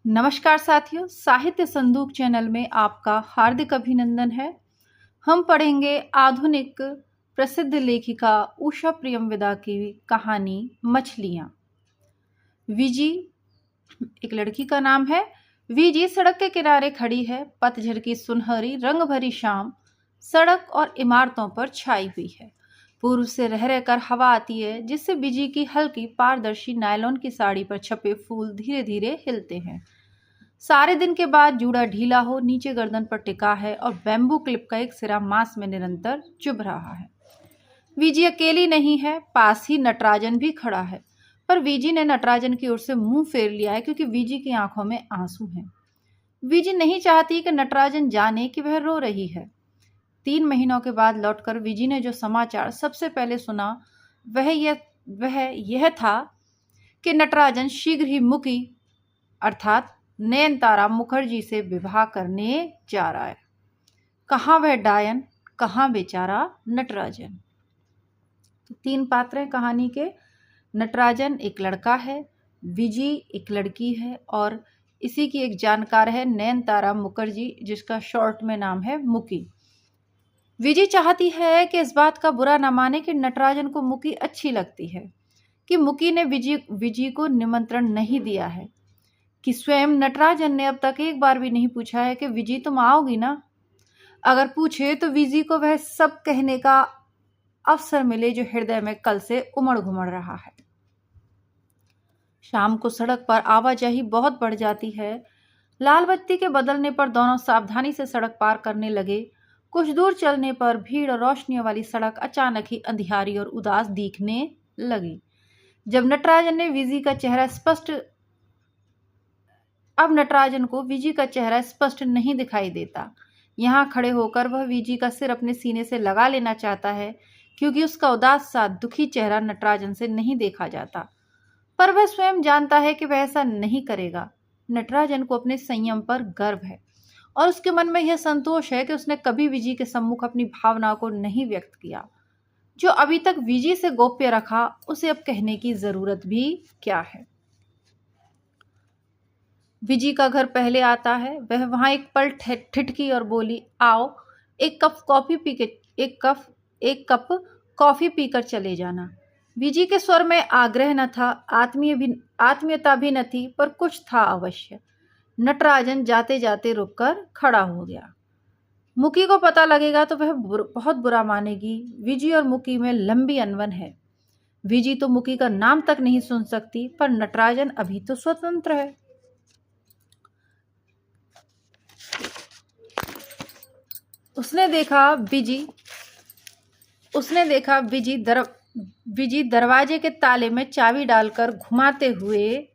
नमस्कार साथियों, साहित्य संदूक चैनल में आपका हार्दिक अभिनंदन है। हम पढ़ेंगे आधुनिक प्रसिद्ध लेखिका उषा प्रियमवदा की कहानी मछलियाँ। विजी एक लड़की का नाम है। विजी सड़क के किनारे खड़ी है। पतझड़ की सुनहरी रंग भरी शाम सड़क और इमारतों पर छाई हुई है। पूर्व से रह रहकर हवा आती है, जिससे विजी की हल्की पारदर्शी नायलॉन की साड़ी पर छपे फूल धीरे धीरे हिलते हैं। सारे दिन के बाद जूड़ा ढीला हो नीचे गर्दन पर टिका है और बैम्बू क्लिप का एक सिरा मांस में निरंतर चुभ रहा है। विजी अकेली नहीं है, पास ही नटराजन भी खड़ा है। पर विजी ने नटराजन की ओर से मुंह फेर लिया है, क्योंकि विजी की आंखों में आंसू हैं। विजी नहीं चाहती कि नटराजन जाने कि वह रो रही है। 3 महीनों के बाद लौटकर विजी ने जो समाचार सबसे पहले सुना वह यह था कि नटराजन शीघ्र ही मुकी अर्थात नयनतारा मुखर्जी से विवाह करने जा रहा है। कहाँ वह डायन, कहाँ बेचारा नटराजन। तो 3 पात्र हैं कहानी के। नटराजन एक लड़का है, विजी एक लड़की है और इसी की एक जानकार है नयनतारा मुखर्जी, जिसका शॉर्ट में नाम है मुकी। विजी चाहती है कि इस बात का बुरा न माने कि नटराजन को मुकी अच्छी लगती है, कि मुकी ने विजी को निमंत्रण नहीं दिया है, कि स्वयं नटराजन ने अब तक एक बार भी नहीं पूछा है कि विजी तुम आओगी ना। अगर पूछे तो विजी को वह सब कहने का अवसर मिले जो हृदय में कल से उमड़ घुमड़ रहा है। शाम को सड़क पर आवाजाही बहुत बढ़ जाती है। लाल बत्ती के बदलने पर दोनों सावधानी से सड़क पार करने लगे। कुछ दूर चलने पर भीड़ और रोशनियों वाली सड़क अचानक ही अंधियारी और उदास दिखने लगी। जब नटराजन ने विजी का चेहरा स्पष्ट अब नटराजन को विजी का चेहरा स्पष्ट नहीं दिखाई देता। यहाँ खड़े होकर वह विजी का सिर अपने सीने से लगा लेना चाहता है, क्योंकि उसका उदास सा दुखी चेहरा नटराजन से नहीं देखा जाता। पर वह स्वयं जानता है कि वह ऐसा नहीं करेगा। नटराजन को अपने संयम पर गर्व है और उसके मन में यह संतोष है कि उसने कभी विजी के सम्मुख अपनी भावनाओं को नहीं व्यक्त किया। जो अभी तक विजी से गोप्य रखा, उसे अब कहने की जरूरत भी क्या है। विजी का घर पहले आता है। वह वहां एक पल ठिठकी और बोली, आओ एक कप कॉफी पीकर चले जाना। विजी के स्वर में आग्रह न था, आत्मीयता भी न थी, पर कुछ था अवश्य। नटराजन जाते जाते रुककर खड़ा हो गया। मुकी को पता लगेगा तो वह बहुत बुरा मानेगी। विजी और मुकी में लंबी अनबन है। विजी तो मुकी का नाम तक नहीं सुन सकती, पर नटराजन अभी तो स्वतंत्र है। उसने देखा विजी दरवाजे के ताले में चाबी डालकर घुमाते हुए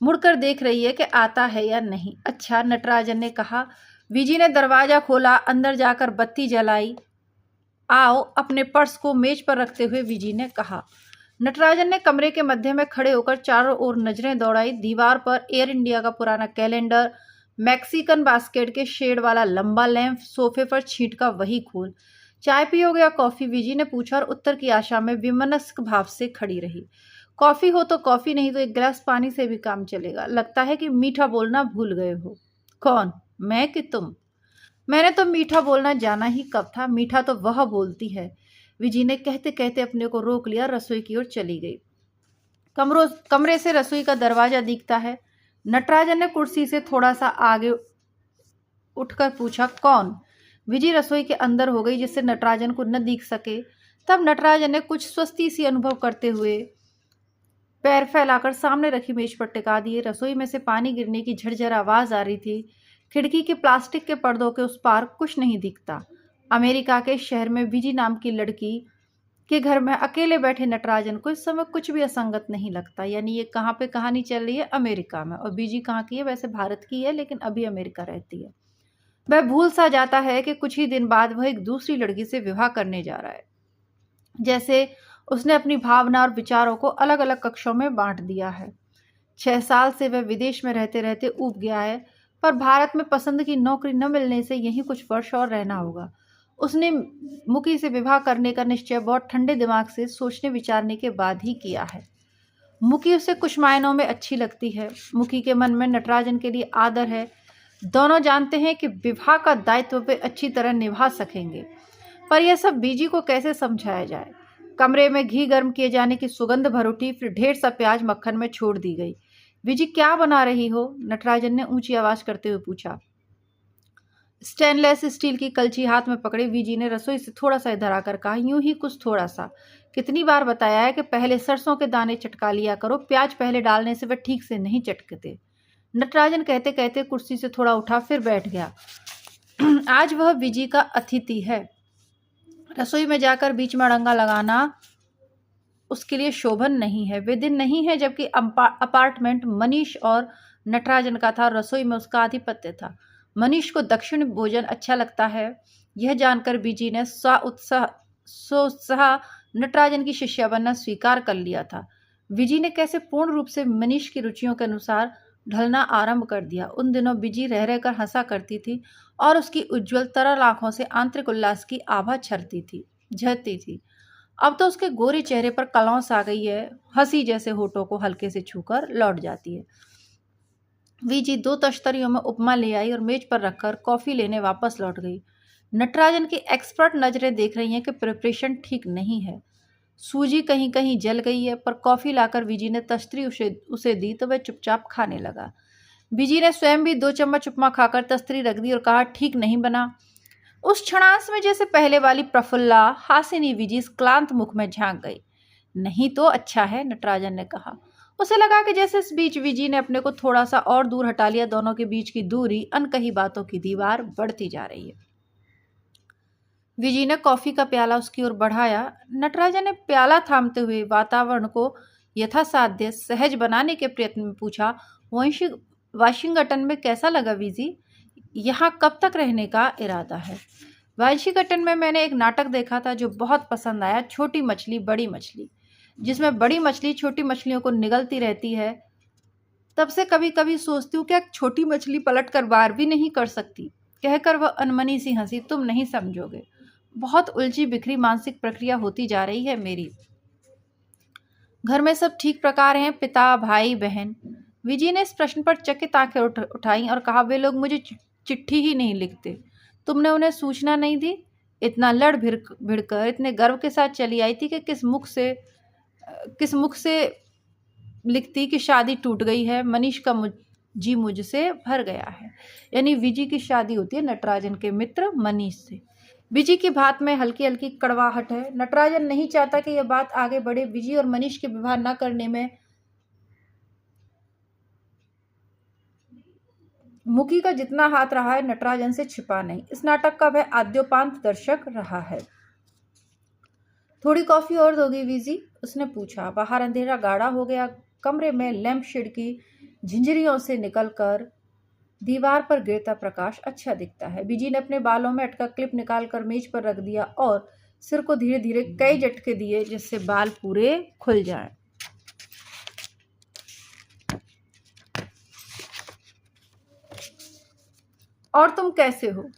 मुड़कर देख रही है कि आता है या नहीं। अच्छा, नटराजन ने कहा। विजी ने दरवाजा खोला, अंदर जाकर बत्ती जलाई। आओ, अपने पर्स को मेज पर रखते हुए विजी ने कहा। नटराजन ने कमरे के मध्य में खड़े होकर चारों ओर नजरें दौड़ाई। दीवार पर एयर इंडिया का पुराना कैलेंडर, मैक्सिकन बास्केट के शेड वाला लंबा लैंप, सोफे पर छींट का वही खोल। चाय पियोगे या कॉफी, विजी ने पूछा और उत्तर की आशा में विमनस्क भाव से खड़ी रही। कॉफी हो तो कॉफी, नहीं तो एक गिलास पानी से भी काम चलेगा। लगता है कि मीठा बोलना भूल गए हो। कौन, मैं कि तुम? मैंने तो मीठा बोलना जाना ही कब था। मीठा तो वह बोलती है। विजी ने कहते कहते अपने को रोक लिया, रसोई की ओर चली गई। कमरे से रसोई का दरवाजा दिखता है। नटराजन ने कुर्सी से थोड़ा सा आगे उठकर पूछा, कौन? विजी रसोई के अंदर हो गई, जिससे नटराजन को न दिख सके। तब नटराजन ने कुछ सुस्ती सी अनुभव करते हुए पैर फैलाकर सामने रखी मेज पर टिका दिए। रसोई में से पानी गिरने की झरझर आवाज आ रही थी। खिड़की के प्लास्टिक के पर्दों के उस पार कुछ नहीं दिखता। अमेरिका के शहर में विजी नाम की लड़की के घर में अकेले बैठे नटराजन को इस समय कुछ भी असंगत नहीं लगता। यानी ये कहाँ पे कहानी चल रही है? अमेरिका में। और विजी कहाँ की है? वैसे भारत की है, लेकिन अभी अमेरिका रहती है। वह भूल सा जाता है कि कुछ ही दिन बाद वह एक दूसरी लड़की से विवाह करने जा रहा है। जैसे उसने अपनी भावना और विचारों को अलग अलग कक्षों में बांट दिया है। 6 साल से वह विदेश में रहते रहते ऊब गया है, पर भारत में पसंद की नौकरी न मिलने से यहीं कुछ वर्ष और रहना होगा। उसने मुकी से विवाह करने का निश्चय बहुत ठंडे दिमाग से सोचने विचारने के बाद ही किया है। मुकी उसे कुछ मायनों में अच्छी लगती है। मुकी के मन में नटराजन के लिए आदर है। दोनों जानते हैं कि विवाह का दायित्व वे अच्छी तरह निभा सकेंगे, पर यह सब बीजी को कैसे समझाया जाए। कमरे में घी गर्म किए जाने की सुगंध भर उठी, फिर ढेर सा प्याज मक्खन में छोड़ दी गई। बीजी क्या बना रही हो? नटराजन ने ऊंची आवाज करते हुए पूछा। स्टेनलेस स्टील की कलछी हाथ में पकड़े बीजी ने रसोई से थोड़ा सा इधर आकर कहा, यूं ही कुछ थोड़ा सा। कितनी बार बताया है कि पहले सरसों के दाने चटका लिया करो, प्याज पहले डालने से वे ठीक से नहीं चटकते। नटराजन कहते कहते कुर्सी से थोड़ा उठा, फिर बैठ गया। आज वह बीजी का अतिथि है। रसोई में जाकर बीच में अड़ंगा लगाना उसके लिए शोभन नहीं है। वे दिन नहीं है जबकि अपार्टमेंट मनीष और नटराजन का था, रसोई में उसका आधिपत्य था। मनीष को दक्षिण भोजन अच्छा लगता है, यह जानकर बीजी ने सोत्साह नटराजन की शिष्या बनना स्वीकार कर लिया था। बीजी ने कैसे पूर्ण रूप से मनीष की रुचियों के अनुसार ढलना आरंभ कर दिया। उन दिनों बीजी रह रहकर हंसा करती थी और उसकी उज्ज्वल तरल आंखों से आंतरिक उल्लास की आभा झरती थी। अब तो उसके गोरे चेहरे पर कलौंस आ गई है, हंसी जैसे होठों को हल्के से छूकर लौट जाती है। बीजी 2 तश्तरियों में उपमा ले आई और मेज पर रखकर कॉफी लेने वापस लौट गई। नटराजन की एक्सपर्ट नजरें देख रही हैं कि प्रिपरेशन ठीक नहीं है। सूजी कहीं कहीं जल गई है, पर कॉफी लाकर बीजी ने तश्तरी उसे दी तो वह चुपचाप खाने लगा। बीजी ने स्वयं भी 2 चम्मच उपमा खाकर तश्तरी रख दी और कहा, ठीक नहीं बना। उस क्षणांश में जैसे पहले वाली प्रफुल्ला हासिनी बीजी क्लांत मुख में झांक गई। नहीं तो अच्छा है, नटराजन ने कहा। उसे लगा कि जैसे इस बीच बीजी ने अपने को थोड़ा सा और दूर हटा लिया, दोनों के बीच की दूरी, अनकही बातों की दीवार बढ़ती जा रही है। विजी ने कॉफी का प्याला उसकी ओर बढ़ाया। नटराजन ने प्याला थामते हुए वातावरण को यथासाध्य सहज बनाने के प्रयत्न में पूछा, वाशिंगटन में कैसा लगा विजी? यहाँ कब तक रहने का इरादा है? वाशिंगटन में मैंने एक नाटक देखा था जो बहुत पसंद आया, छोटी मछली बड़ी मछली, जिसमें बड़ी मछली छोटी मछलियों को निगलती रहती है। तब से कभी कभी सोचती हूँ क्या छोटी मछली पलट कर वार भी नहीं कर सकती। कहकर वह अनमनी सी हंसी। तुम नहीं समझोगे, बहुत उलझी बिखरी मानसिक प्रक्रिया होती जा रही है मेरी। घर में सब ठीक प्रकार हैं? पिता, भाई, बहन? विजी ने इस प्रश्न पर चकित आंखें उठाई और कहा, वे लोग मुझे चिट्ठी ही नहीं लिखते। तुमने उन्हें सूचना नहीं दी? इतना लड़ भिड़कर इतने गर्व के साथ चली आई थी कि किस मुख से लिखती कि शादी टूट गई है, मनीष का जी मुझसे भर गया है। यानी विजी की शादी होती है नटराजन के मित्र मनीष से। विजी की बात में हल्की हल्की कड़वाहट है। नटराजन नहीं चाहता कि यह बात आगे बढ़े। विजी और मनीष के विवाह न करने में मुकी का जितना हाथ रहा है, नटराजन से छिपा नहीं। इस नाटक का वह आद्योपांत दर्शक रहा है। थोड़ी कॉफी और दोगी विजी? उसने पूछा। बाहर अंधेरा गाढ़ा हो गया। कमरे में लैंप शेड की झिंझरियों से निकलकर दीवार पर गिरता प्रकाश अच्छा दिखता है। बीजी ने अपने बालों में अटका क्लिप निकालकर मेज पर रख दिया और सिर को धीरे धीरे कई झटके दिए जिससे बाल पूरे खुल जाएं। और तुम कैसे हो?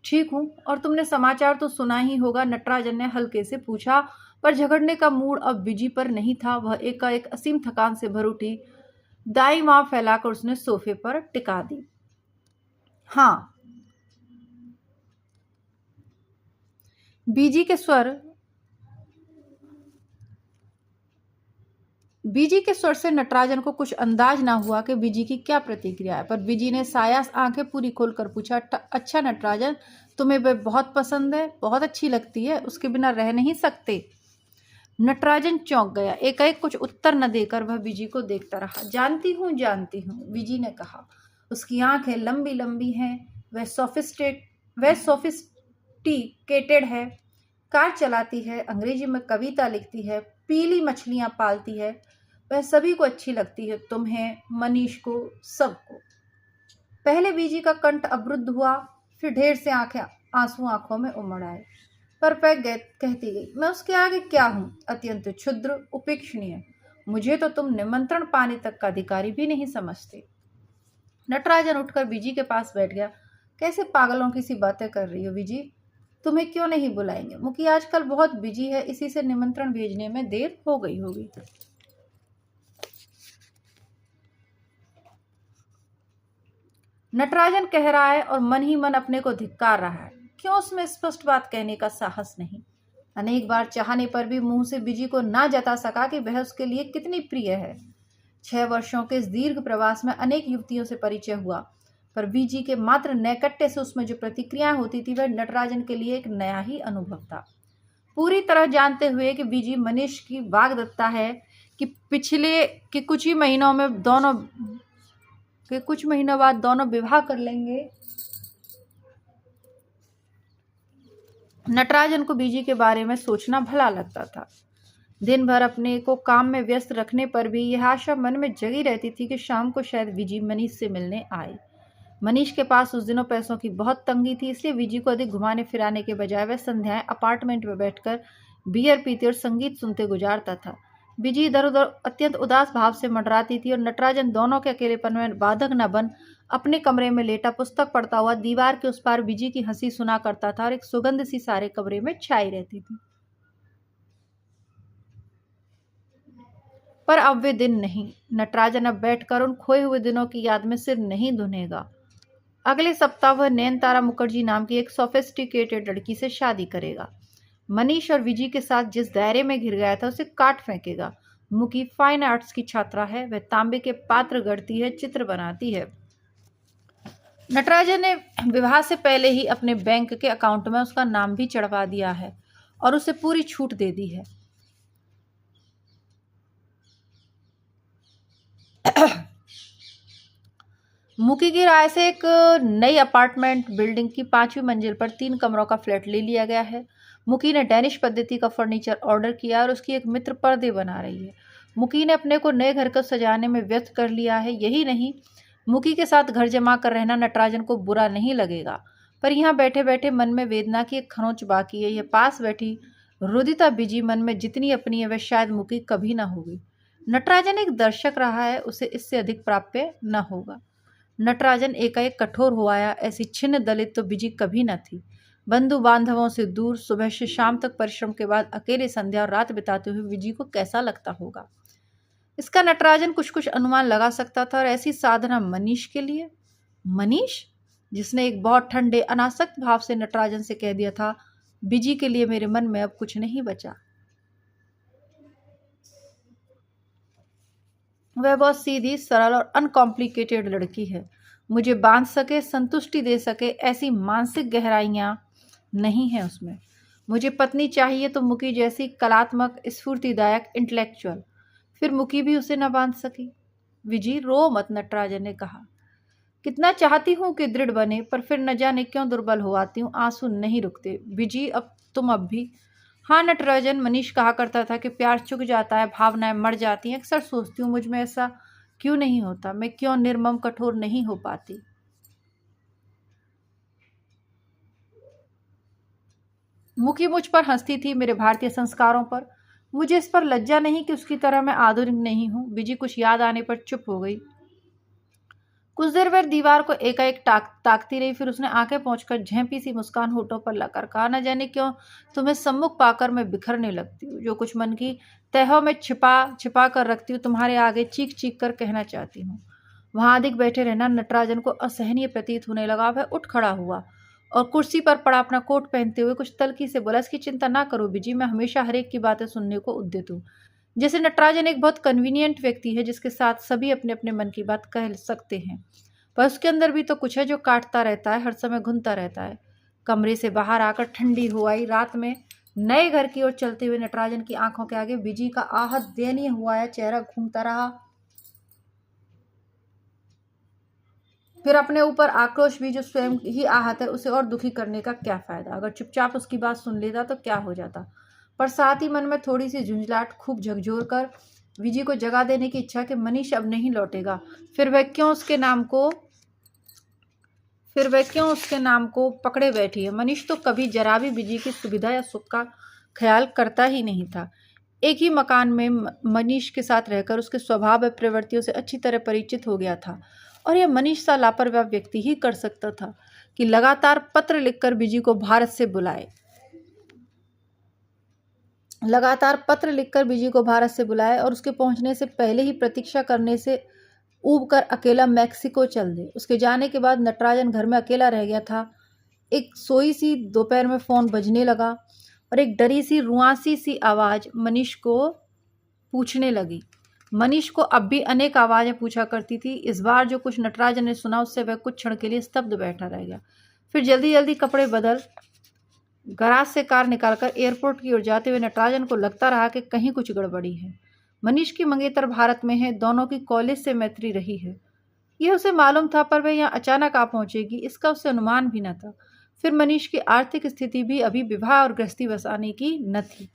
ठीक हूं। और तुमने समाचार तो सुना ही होगा, नटराजन ने हल्के से पूछा, पर झगड़ने का मूड अब बीजी पर नहीं था। वह एकाएक असीम थकान से भर उठी। दाई मां फैलाकर उसने सोफे पर टिका दी। हाँ। बीजी के स्वर से नटराजन को कुछ अंदाज ना हुआ कि बीजी की क्या प्रतिक्रिया है, पर बीजी ने सायास आंखें पूरी खोलकर पूछा, अच्छा नटराजन, तुम्हें वह बहुत पसंद है? बहुत अच्छी लगती है, उसके बिना रह नहीं सकते। नटराजन चौंक गया। एकाएक कुछ उत्तर न देकर वह बीजी को देखता रहा। जानती हूँ, बीजी ने कहा। उसकी आंखें लंबी लंबी हैं। वह सोफिस्टिकेटेड है। कार चलाती है, अंग्रेजी में कविता लिखती है, पीली मछलियां पालती है। वह सभी को अच्छी लगती है, तुम्हें, मनीष को, सबको। पहले बीजी का कंठ अवरुद्ध हुआ, फिर ढेर से आंसू आंखों में उमड़ आए। पर कहती गई, मैं उसके आगे क्या हूँ? अत्यंत क्षुद्र, उपेक्षणीय। मुझे तो तुम निमंत्रण पाने तक का अधिकारी भी नहीं समझते। नटराजन उठकर बीजी के पास बैठ गया। कैसे पागलों की सी बातें कर रही हो बीजी? तुम्हें क्यों नहीं बुलाएंगे? मुकी आजकल बहुत बिजी है, इसी से निमंत्रण भेजने में देर हो गई होगी। नटराजन कह रहा है और मन ही मन अपने को धिक्कार रहा है। क्यों उसमें स्पष्ट बात कहने का साहस नहीं? अनेक बार चाहने पर भी मुंह से बिजी को ना जता सका कि वह उसके लिए कितनी प्रिय है। 6 वर्षों के इस दीर्घ प्रवास में अनेक युवतियों से परिचय हुआ, पर बीजी के मात्र नैकट्य से उसमें जो प्रतिक्रियाएं होती थी वह नटराजन के लिए एक नया ही अनुभव था। पूरी तरह जानते हुए कि बीजी मनीष की वाग्दत्ता है कि कुछ महीनों बाद दोनों विवाह कर लेंगे, नटराजन को बीजी के बारे में सोचना भला लगता था। दिन भर अपने को काम में व्यस्त रखने पर भी यह आशा मन में जगी रहती थी कि शाम को शायद विजी मनीष से मिलने आए। मनीष के पास उस दिनों पैसों की बहुत तंगी थी, इसलिए विजी को अधिक घुमाने फिराने के बजाय वह संध्याएं अपार्टमेंट में बैठकर बियर पीते और संगीत सुनते गुजारता था। विजी इधर उधर अत्यंत उदास भाव से मंडराती थी और नटराजन दोनों के अकेलेपन में बाधक न बन अपने कमरे में लेटा पुस्तक पढ़ता हुआ दीवार के उस पार विजी की हंसी सुना करता था और एक सुगंध सी सारे कमरे में छाई रहती थी। पर अब वे दिन नहीं। नटराजन अब बैठकर उन खोए हुए दिनों की याद में सिर नहीं धुनेगा। अगले सप्ताह वह नयनतारा मुखर्जी नाम की एक सोफिस्टिकेटेड लड़की से शादी करेगा। मनीष और विजी के साथ जिस दायरे में घिर गया था उसे काट फेंकेगा। मुकी फाइन आर्ट्स की छात्रा है, वह तांबे के पात्र गढ़ती है, चित्र बनाती है। नटराजन ने विवाह से पहले ही अपने बैंक के अकाउंट में उसका नाम भी चढ़वा दिया है और उसे पूरी छूट दे दी है। मुकी की राय से एक नई अपार्टमेंट बिल्डिंग की 5वीं मंजिल पर 3 कमरों का फ्लैट ले लिया गया है। मुकी ने डेनिश पद्धति का फर्नीचर ऑर्डर किया और उसकी एक मित्र पर्दे बना रही है। मुकी ने अपने को नए घर को सजाने में व्यस्त कर लिया है। यही नहीं, मुकी के साथ घर जमा कर रहना नटराजन को बुरा नहीं लगेगा, पर यहाँ बैठे बैठे मन में वेदना की एक खरोंच बाकी है। यह पास बैठी रुदिता बिजी मन में जितनी अपनी है वह शायद मुकी कभी ना होगी। नटराजन एक दर्शक रहा है, उसे इससे अधिक प्राप्य न होगा। नटराजन एकाएक कठोर हो आया। ऐसी छिन्न दलित तो बिजी कभी न थी। बंधु बांधवों से दूर, सुबह से शाम तक परिश्रम के बाद अकेले संध्या और रात बिताते हुए विजी को कैसा लगता होगा, इसका नटराजन कुछ कुछ अनुमान लगा सकता था। और ऐसी साधना मनीष के लिए, मनीष जिसने एक बहुत ठंडे अनासक्त भाव से नटराजन से कह दिया था, बिजी के लिए मेरे मन में अब कुछ नहीं बचा। वह बहुत सीधी, सरल और अनकॉम्प्लिकेटेड लड़की है। मुझे बांध सके, संतुष्टि दे सके, ऐसी मानसिक गहराइयाँ नहीं है उसमें। मुझे पत्नी चाहिए तो मुकी जैसी कलात्मक, स्फूर्तिदायक, इंटेलेक्चुअल। फिर मुकी भी उसे न बांध सकी। विजी रो मत, नटराजन ने कहा। कितना चाहती हूँ कि दृढ़ बने, पर फिर न जाने क्यों दुर्बल हो आती हूँ। आंसू नहीं रुकते। विजी तुम अब भी। हाँ नटराजन, मनीष कहा करता था कि प्यार चुक जाता है, भावनाएं मर जाती हैं। अक्सर सोचती हूँ मुझ में ऐसा क्यों नहीं होता, मैं क्यों निर्मम कठोर नहीं हो पाती। मुकी मुझ पर हंसती थी, मेरे भारतीय संस्कारों पर। मुझे इस पर लज्जा नहीं कि उसकी तरह मैं आधुनिक नहीं हूँ। विजी कुछ याद आने पर चुप हो गई। कुछ देर वह दीवार को एकाएक ताकती रही, फिर उसने आंखें पहुंचकर झेंपी सी मुस्कान होठों पर लाकर कहा, न जाने क्यों तुम्हें सम्मुख पाकर मैं बिखरने लगती हूँ। जो कुछ मन की तहों में छिपा कर रखती हूँ तुम्हारे आगे चीख चीख कर कहना चाहती हूँ। वहां अधिक बैठे रहना नटराजन को असहनीय प्रतीत होने लगा। वह उठ खड़ा हुआ और कुर्सी पर पड़ा अपना कोट पहनते हुए कुछ तल्खी से बोला, इसकी चिंता ना करो बिजी, मैं हमेशा हर एक की बातें सुनने को उद्यत हूँ। जैसे नटराजन एक बहुत कन्वीनियंट व्यक्ति है जिसके साथ सभी अपने अपने मन की बात कह सकते हैं, पर उसके अंदर भी तो कुछ है जो काटता रहता है, हर समय घुनता रहता है। कमरे से बाहर आकर ठंडी हो आई रात में नए घर की ओर चलते हुए नटराजन की आंखों के आगे विजी का आहत दयनीय हुआ है चेहरा घूमता रहा। फिर अपने ऊपर आक्रोश भी, जो स्वयं ही आहत है, उसे और दुखी करने का क्या फायदा। अगर चुपचाप उसकी बात सुन लेता तो क्या हो जाता, पर साथ ही मन में थोड़ी सी झुंझलाहट खूब झकझोर कर विजी को जगा देने की इच्छा कि मनीष अब नहीं लौटेगा। फिर वह क्यों उसके नाम को पकड़े बैठी है। मनीष तो कभी जरा भी विजी की सुविधा या सुख का ख्याल करता ही नहीं था। एक ही मकान में मनीष के साथ रहकर उसके स्वभाव व प्रवृत्तियों से अच्छी तरह परिचित हो गया था, और यह मनीष सा लापरवाह व्यक्ति ही कर सकता था कि लगातार पत्र लिखकर विजी को भारत से बुलाए। और उसके पहुंचने से पहले ही प्रतीक्षा करने से ऊब कर अकेला मैक्सिको चल दे। उसके जाने के बाद नटराजन घर में अकेला रह गया था। एक सोई सी दोपहर में फ़ोन बजने लगा और एक डरी सी रुआंसी सी आवाज़ मनीष को पूछने लगी। मनीष को अब भी अनेक आवाज़ें पूछा करती थी। इस बार जो कुछ नटराजन ने सुना उससे वह कुछ क्षण के लिए स्तब्ध बैठा रह गया। फिर जल्दी जल्दी कपड़े बदल गराज से कार निकालकर एयरपोर्ट की ओर जाते हुए नटराजन को लगता रहा कि कहीं कुछ गड़बड़ी है। मनीष की मंगेतर भारत में है, दोनों की कॉलेज से मैत्री रही है, यह उसे मालूम था, पर वह यहाँ अचानक आ पहुंचेगी इसका उसे अनुमान भी न था। फिर मनीष की आर्थिक स्थिति भी अभी विवाह और गृहस्थी बसाने की न थी।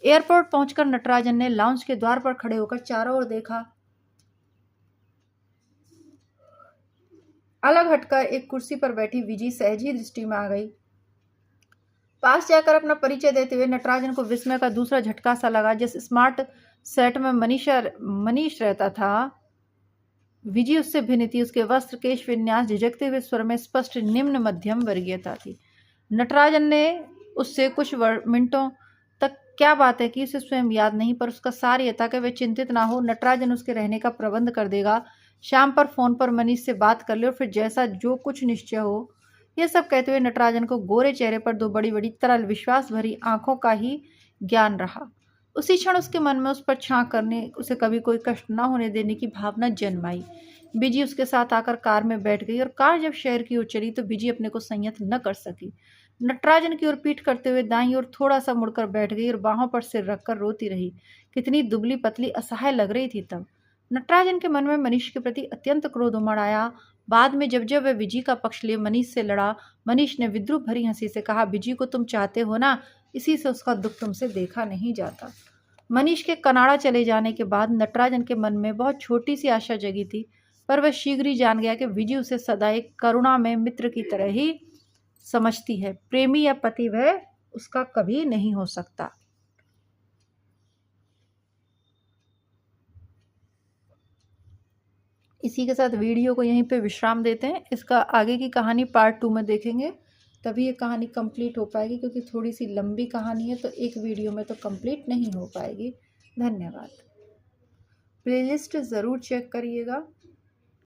एयरपोर्ट पहुंचकर नटराजन ने लाउंज के द्वार पर खड़े होकर चारों ओर देखा। अलग हटकर एक कुर्सी पर बैठी विजी सहज ही दृष्टि में आ गई। पास जाकर अपना परिचय देते हुए नटराजन को विस्मय का दूसरा झटका सा लगा। जिस स्मार्ट सेट में मनीष रहता था, विजी उससे भिन्न थी। उसके वस्त्र, केश, विन्यास, झिझकते हुए स्वर में स्पष्ट निम्न मध्यम वर्गीयता थी। नटराजन ने उससे कुछ मिनटों तक क्या बातें की उसे स्वयं याद नहीं, पर उसका सार यह था कि वह चिंतित ना हो, नटराजन उसके रहने का प्रबंध कर देगा। शाम पर फोन पर मनीष से बात कर ले और फिर जैसा जो कुछ निश्चय हो। यह सब कहते हुए नटराजन को गोरे चेहरे पर दो बड़ी बड़ी तरल विश्वास भरी आंखों का ही ज्ञान रहा। उसी क्षण उसके मन में उस पर छां करने, उसे कभी कोई कष्ट न होने देने की भावना जन्माई। बिजी उसके साथ आकर कार में बैठ गई और कार जब शहर की ओर चली तो बिजी अपने को संयत न कर सकी। नटराजन की ओर पीठ करते हुए दाईं ओर थोड़ा सा मुड़कर बैठ गई और बाहों पर सिर रखकर रोती रही। कितनी दुबली पतली असहाय लग रही थी तब। नटराजन के मन में मनीष के प्रति अत्यंत क्रोध उमड़ आया। बाद में जब वह विजी का पक्ष लिए मनीष से लड़ा, मनीष ने विद्रूप भरी हंसी से कहा, विजी को तुम चाहते हो ना, इसी से उसका दुख तुमसे देखा नहीं जाता। मनीष के कनाडा चले जाने के बाद नटराजन के मन में बहुत छोटी सी आशा जगी थी, पर वह शीघ्र ही जान गया कि विजी उसे सदा एक करुणा में मित्र की तरह ही समझती है। प्रेमी या पति वह उसका कभी नहीं हो सकता। इसी के साथ वीडियो को यहीं पे विश्राम देते हैं। इसका आगे की कहानी पार्ट 2 में देखेंगे, तभी ये कहानी कंप्लीट हो पाएगी, क्योंकि थोड़ी सी लंबी कहानी है तो एक वीडियो में तो कंप्लीट नहीं हो पाएगी। धन्यवाद। प्लेलिस्ट ज़रूर चेक करिएगा।